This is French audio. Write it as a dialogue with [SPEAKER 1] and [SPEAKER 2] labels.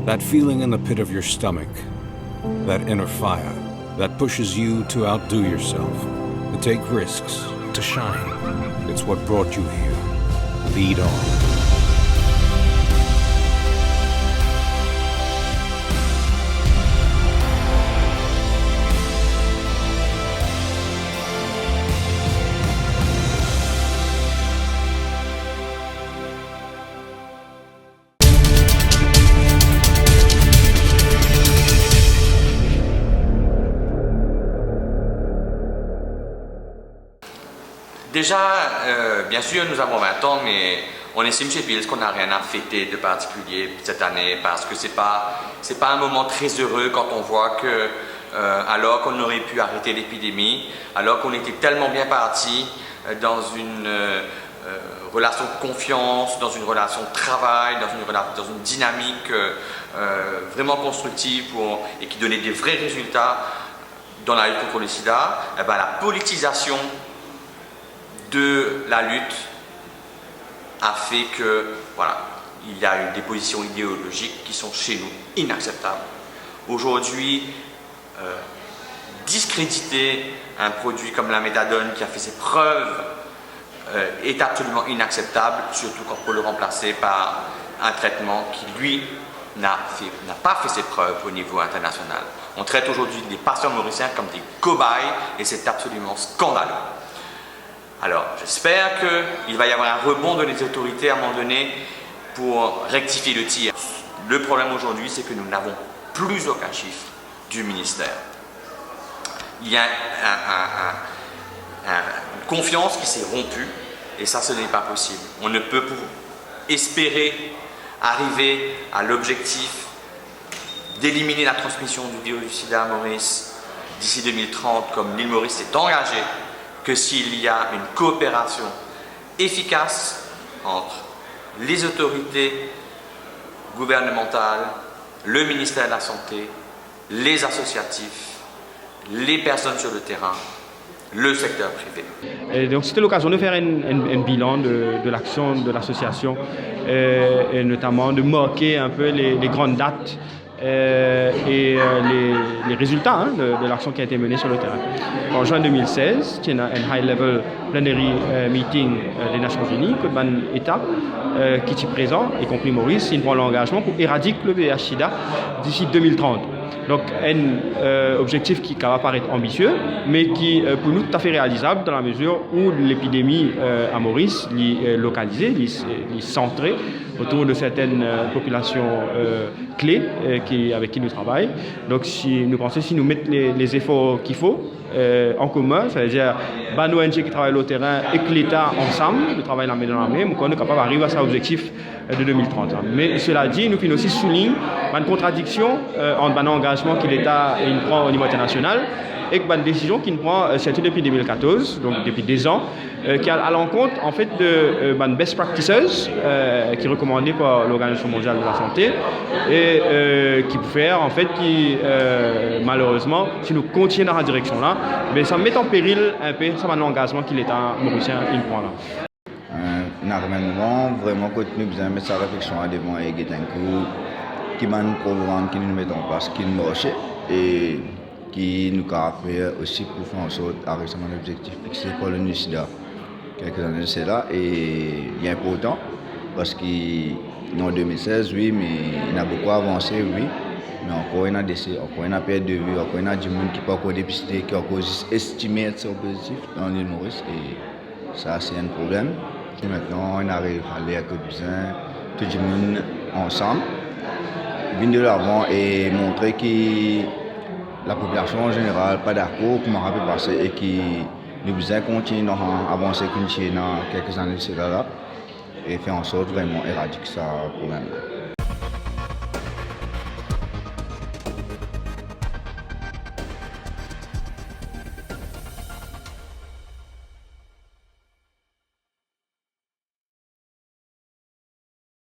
[SPEAKER 1] That feeling in the pit of your stomach, that inner fire, that pushes you to outdo yourself, to take risks, to shine. It's what brought you here. Lead on.
[SPEAKER 2] Déjà, bien sûr, nous avons 20 ans, mais on estime chez Pils qu'on n'a rien à fêter de particulier cette année parce que c'est pas un moment très heureux quand on voit que, alors qu'on aurait pu arrêter l'épidémie, alors qu'on était tellement bien parti dans une relation de confiance, dans une relation de travail, dans une dynamique vraiment constructive et qui donnait des vrais résultats dans la lutte contre le sida, eh ben, la politisation de la lutte a fait que, voilà, il y a eu des positions idéologiques qui sont chez nous inacceptables. Aujourd'hui, discréditer un produit comme la méthadone qui a fait ses preuves est absolument inacceptable, surtout quand on peut le remplacer par un traitement qui, lui, n'a pas fait ses preuves au niveau international. On traite aujourd'hui des patients mauriciens comme des cobayes et c'est absolument scandaleux. Alors, j'espère qu'il va y avoir un rebond de les autorités à un moment donné pour rectifier le tir. Le problème aujourd'hui, c'est que nous n'avons plus aucun chiffre du ministère. Il y a une confiance qui s'est rompue et ça, ce n'est pas possible. On ne peut espérer arriver à l'objectif d'éliminer la transmission du virus du sida à Maurice d'ici 2030, comme l'île Maurice s'est engagée, que s'il y a une coopération efficace entre les autorités gouvernementales, le ministère de la Santé, les associatifs, les personnes sur le terrain, le secteur privé.
[SPEAKER 3] Et donc c'était l'occasion de faire un bilan de l'action de l'association et notamment de marquer un peu les grandes dates et les résultats de l'action qui a été menée sur le terrain. En juin 2016, il y a un high-level plenary meeting des Nations Unies, que l'État qui est présent, y compris Maurice, il prend l'engagement pour éradiquer le VIH-Sida d'ici 2030. Donc un objectif qui va paraître ambitieux, mais qui pour nous tout à fait réalisable dans la mesure où l'épidémie à Maurice est localisée, est centrée autour de certaines populations clés avec qui nous travaillons. Donc nous pensons si nous mettons les efforts qu'il faut en commun, c'est-à-dire nos ONG qui travaillent au terrain et que l'État ensemble, nous travaillons la main dans la main, nous sommes capables d'arriver à cet objectif de 2030. Mais cela dit, nous pouvons aussi souligner une contradiction entre l'engagement que l'État prend au niveau international et une décision qu'il prend surtout depuis 2014, donc depuis 2 ans, qui est à l'encontre en fait de best practices qui est recommandée par l'Organisation mondiale de la santé et qui peut faire en fait qui malheureusement si nous continuons dans cette direction là, mais ça met en péril un peu ça l'engagement que l'État mauricien il prend là.
[SPEAKER 4] Normalement, vraiment, quand nous besoin mettre sa réflexion à devant et qui m'a un programme qui nous met en place, qui nous marche et qui nous caractérise aussi pour faire en sorte d'arriver à mon objectif fixé pour le sida. Quelques années c'est là et il est important parce qu'en 2016, oui, mais il a beaucoup avancé, oui, mais encore il y a des décès, encore il y a perte de vue, encore il y a du monde qui peut encore dépister, qui peut encore estimer être positif dans l'île Maurice et ça c'est un problème. Et maintenant, on arrive à aller à besoin, tout le monde ensemble, venir de l'avant et montrer que la population en général pas d'accord comment ça peut passer et que nous besoin continuer à avancer dans quelques années de cela et faire en sorte vraiment éradiquer ça problème.